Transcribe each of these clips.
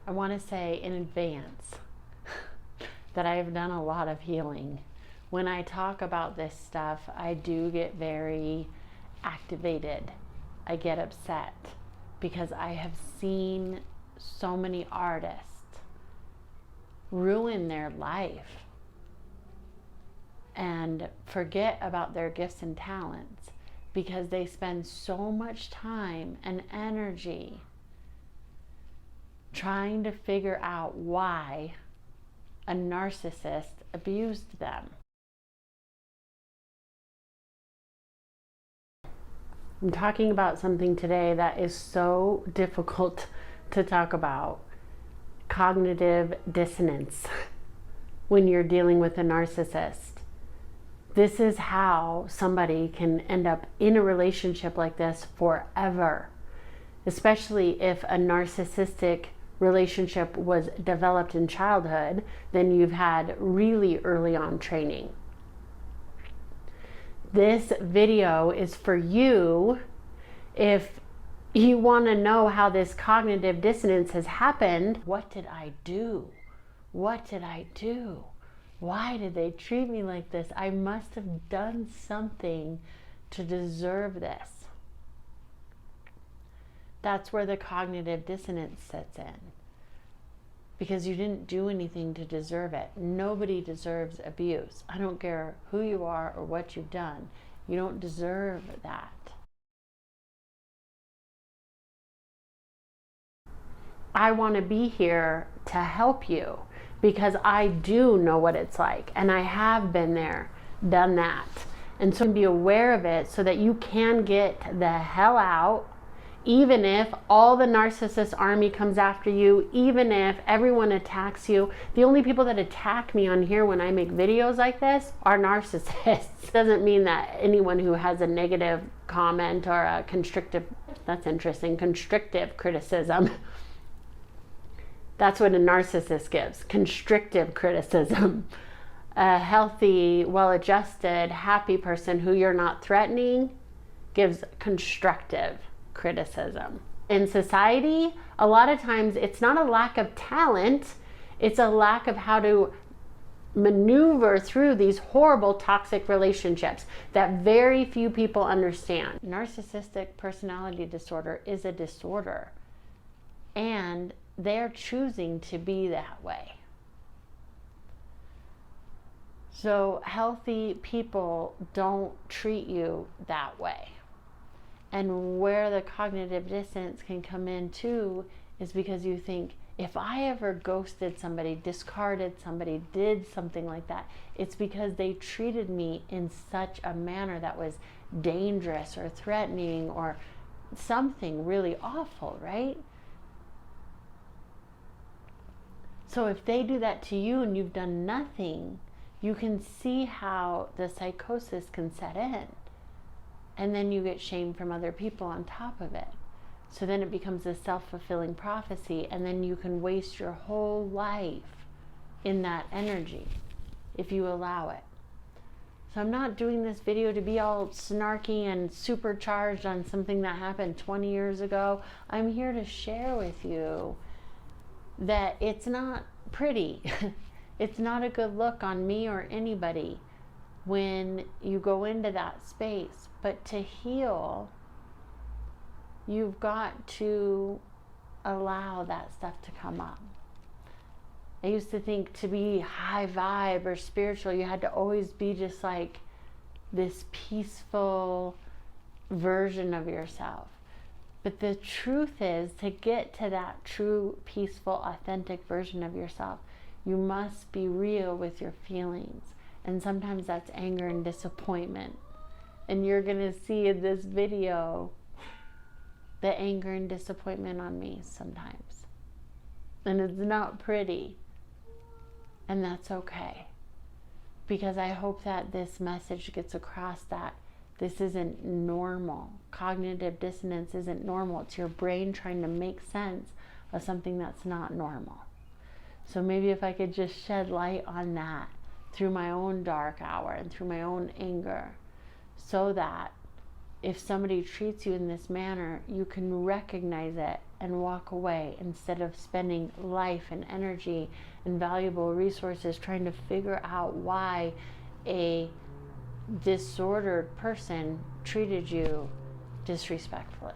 I want to say in advance that I have done a lot of healing. When I talk about this stuff, I do get very activated. I get upset because I have seen so many artists ruin their life and forget about their gifts and talents because they spend so much time and energy trying to figure out why a narcissist abused them. I'm talking about something today that is so difficult to talk about: cognitive dissonance when you're dealing with a narcissist. This is how somebody can end up in a relationship like this forever, especially if a narcissistic relationship was developed in childhood. Then you've had really early on training. This video is for you if you want to know how this cognitive dissonance has happened. What did I do? What did I do? Why did they treat me like this? I must have done something to deserve this. That's where the cognitive dissonance sets in. Because you didn't do anything to deserve it. Nobody deserves abuse. I don't care who you are or what you've done. You don't deserve that. I want to be here to help you because I do know what it's like, and I have been there, done that. And so be aware of it so that you can get the hell out. Even if all the narcissist army comes after you, even if everyone attacks you, the only people that attack me on here when I make videos like this are narcissists. Doesn't mean that anyone who has a negative comment or a constrictive, that's interesting, constrictive criticism. That's what a narcissist gives, constrictive criticism. A healthy, well-adjusted, happy person who you're not threatening gives constructive criticism. In society, a lot of times it's not a lack of talent, it's a lack of how to maneuver through these horrible toxic relationships that very few people understand. Narcissistic personality disorder is a disorder, and they're choosing to be that way. So healthy people don't treat you that way. And where the cognitive dissonance can come in too is because you think, if I ever ghosted somebody, discarded somebody, did something like that, it's because they treated me in such a manner that was dangerous or threatening or something really awful, right? So if they do that to you and you've done nothing, you can see how the psychosis can set in. And then you get shame from other people on top of it. So then it becomes a self-fulfilling prophecy, and then you can waste your whole life in that energy if you allow it. So I'm not doing this video to be all snarky and supercharged on something that happened 20 years ago. I'm here to share with you that it's not pretty. It's not a good look on me or anybody when you go into that space. But to heal, you've got to allow that stuff to come up. I used to think to be high vibe or spiritual, you had to always be just like this peaceful version of yourself. But the truth is, to get to that true, peaceful, authentic version of yourself, you must be real with your feelings. And sometimes that's anger and disappointment. And you're going to see in this video the anger and disappointment on me sometimes. And it's not pretty. And that's okay. Because I hope that this message gets across that this isn't normal. Cognitive dissonance isn't normal. It's your brain trying to make sense of something that's not normal. So maybe if I could just shed light on that through my own dark hour and through my own anger, so that if somebody treats you in this manner, you can recognize it and walk away instead of spending life and energy and valuable resources trying to figure out why a disordered person treated you disrespectfully.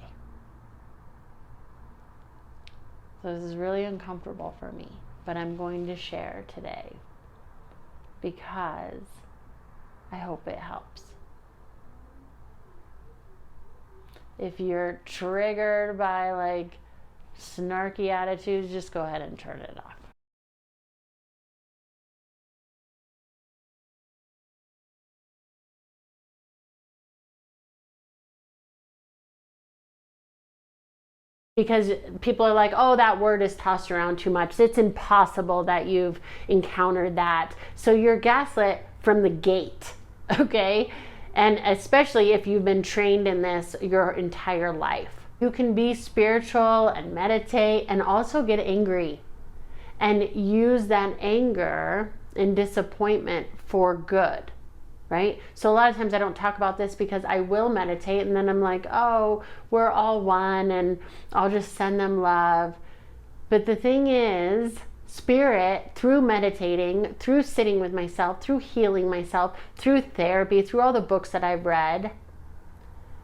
So this is really uncomfortable for me, but I'm going to share today because I hope it helps. If you're triggered by like snarky attitudes, just go ahead and turn it off. Because people are like, oh, that word is tossed around too much. It's impossible that you've encountered that. So you're gaslit from the gate, okay? And especially if you've been trained in this your entire life. You can be spiritual and meditate and also get angry and use that anger and disappointment for good. Right? So a lot of times I don't talk about this because I will meditate and then I'm like, oh, we're all one and I'll just send them love. But the thing is, spirit, through meditating, through sitting with myself, through healing myself, through therapy, through all the books that I've read,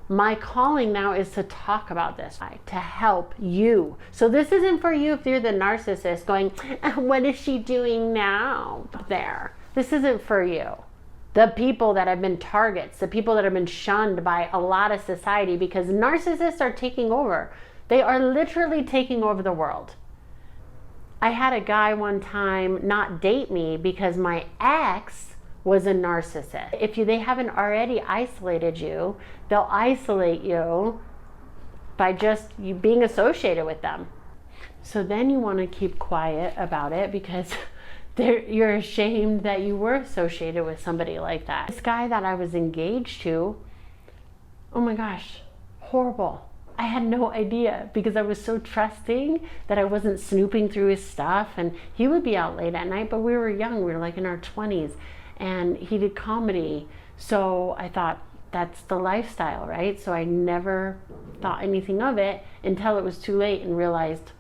my calling now is to talk about this, to help you. So this isn't for you if you're the narcissist going, what is she doing now there? This isn't for you. The people that have been targets, the people that have been shunned by a lot of society because narcissists are taking over. They are literally taking over the world. I had a guy one time not date me because my ex was a narcissist. If they haven't already isolated you, they'll isolate you by just you being associated with them. So then you want to keep quiet about it because you're ashamed that you were associated with somebody like that. This guy that I was engaged to, oh my gosh, horrible. I had no idea because I was so trusting that I wasn't snooping through his stuff, and he would be out late at night, but we were young, we were like in our 20s, and he did comedy. So I thought, that's the lifestyle, right? So I never thought anything of it until it was too late and realized.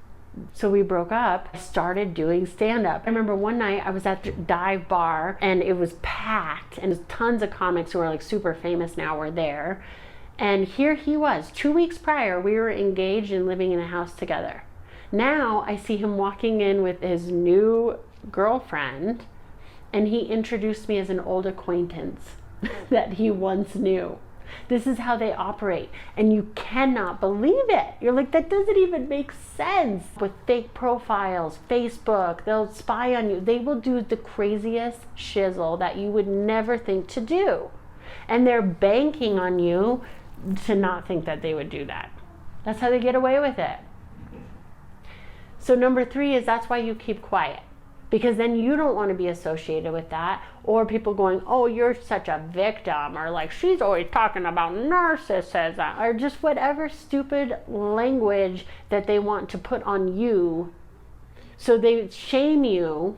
So we broke up. I started doing stand-up. I remember one night I was at the dive bar and it was packed and tons of comics who are like super famous now were there. And here he was. 2 weeks prior, we were engaged and living in a house together. Now I see him walking in with his new girlfriend and he introduced me as an old acquaintance that he once knew. This is how they operate, and you cannot believe it. You're like, that doesn't even make sense. With fake profiles, Facebook, they'll spy on you. They will do the craziest shizzle that you would never think to do. And they're banking on you to not think that they would do that. That's how they get away with it. So number 3 is that's why you keep quiet. Because then you don't want to be associated with that. Or people going, oh, you're such a victim. Or like, she's always talking about narcissism. Or just whatever stupid language that they want to put on you. So they shame you.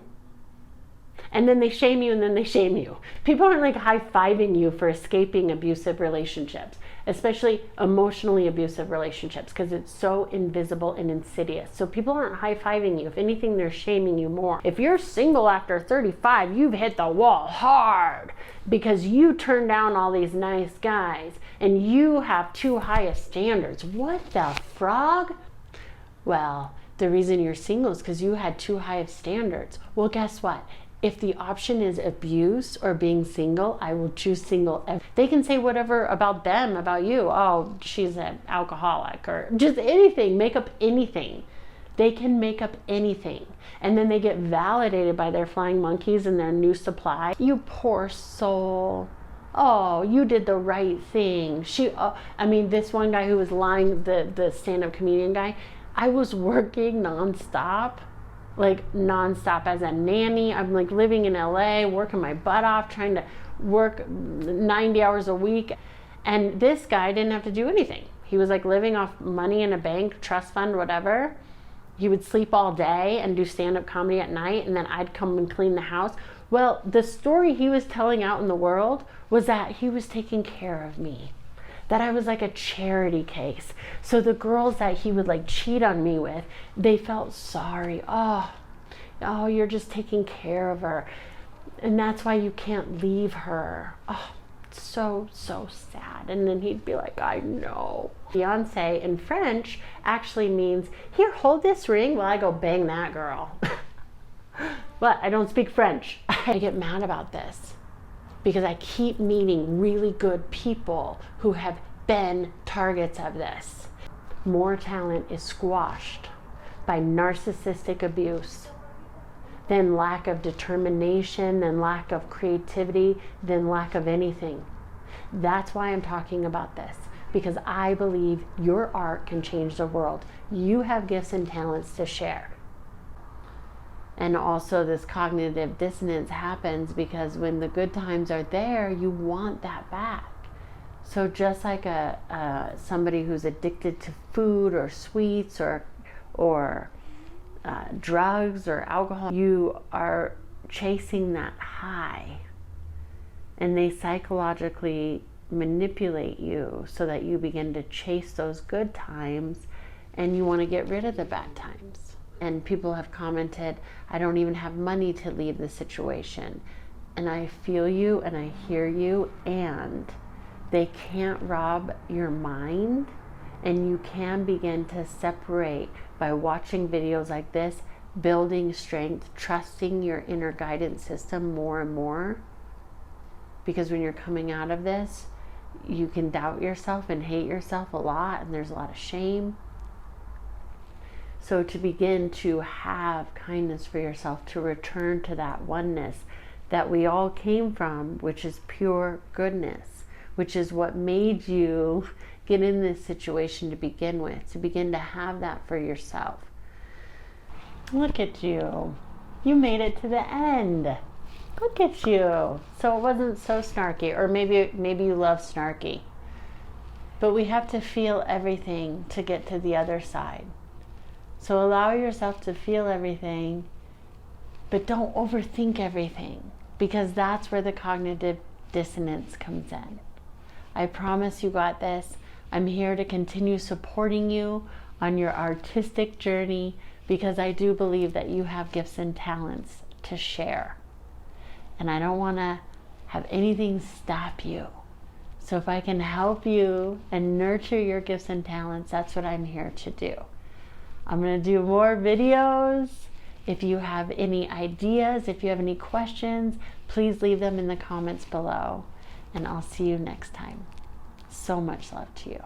And then they shame you and then they shame you. People aren't like high-fiving you for escaping abusive relationships. Especially emotionally abusive relationships, because it's so invisible and insidious. So people aren't high-fiving you. If anything, they're shaming you more. If you're single after 35, you've hit the wall hard because you turned down all these nice guys and you have too high of standards. What the frog? Well, the reason you're single is because you had too high of standards. Well, guess what? If the option is abuse or being single, I will choose single. They can say whatever about them, about you. Oh, she's an alcoholic or just anything, make up anything. They can make up anything. And then they get validated by their flying monkeys and their new supply. You poor soul. Oh, you did the right thing. This one guy who was lying, the stand-up comedian guy, I was working nonstop. Like nonstop as a nanny. I'm like living in LA, working my butt off, trying to work 90 hours a week. And this guy didn't have to do anything. He was like living off money in a bank, trust fund, whatever. He would sleep all day and do stand-up comedy at night, and then I'd come and clean the house. Well, the story he was telling out in the world was that he was taking care of me. that I was like a charity case. So the girls that he would like cheat on me with, they felt sorry. Oh, you're just taking care of her. And that's why you can't leave her. Oh, so sad. And then he'd be like, I know. Fiancé in French actually means, here, hold this ring while I go bang that girl. But I don't speak French. I get mad about this because I keep meeting really good people who have been targets of this. More talent is squashed by narcissistic abuse than lack of determination, than lack of creativity, than lack of anything. That's why I'm talking about this, because I believe your art can change the world. You have gifts and talents to share. And also this cognitive dissonance happens because when the good times are there, you want that back. So just like somebody who's addicted to food or sweets or drugs or alcohol, you are chasing that high, and they psychologically manipulate you so that you begin to chase those good times and you want to get rid of the bad times. And people have commented, I don't even have money to leave the situation. And I feel you and I hear you, and they can't rob your mind. And you can begin to separate by watching videos like this, building strength, trusting your inner guidance system more and more. Because when you're coming out of this, you can doubt yourself and hate yourself a lot, and there's a lot of shame. So to begin to have kindness for yourself, to return to that oneness that we all came from, which is pure goodness, which is what made you get in this situation to begin with, to begin to have that for yourself. Look at you. You made it to the end. Look at you. So it wasn't so snarky, or maybe you love snarky. But we have to feel everything to get to the other side. So allow yourself to feel everything, but don't overthink everything, because that's where the cognitive dissonance comes in. I promise you got this. I'm here to continue supporting you on your artistic journey, because I do believe that you have gifts and talents to share. And I don't want to have anything stop you. So if I can help you and nurture your gifts and talents, that's what I'm here to do. I'm going to do more videos. If you have any ideas, if you have any questions, please leave them in the comments below. And I'll see you next time. So much love to you.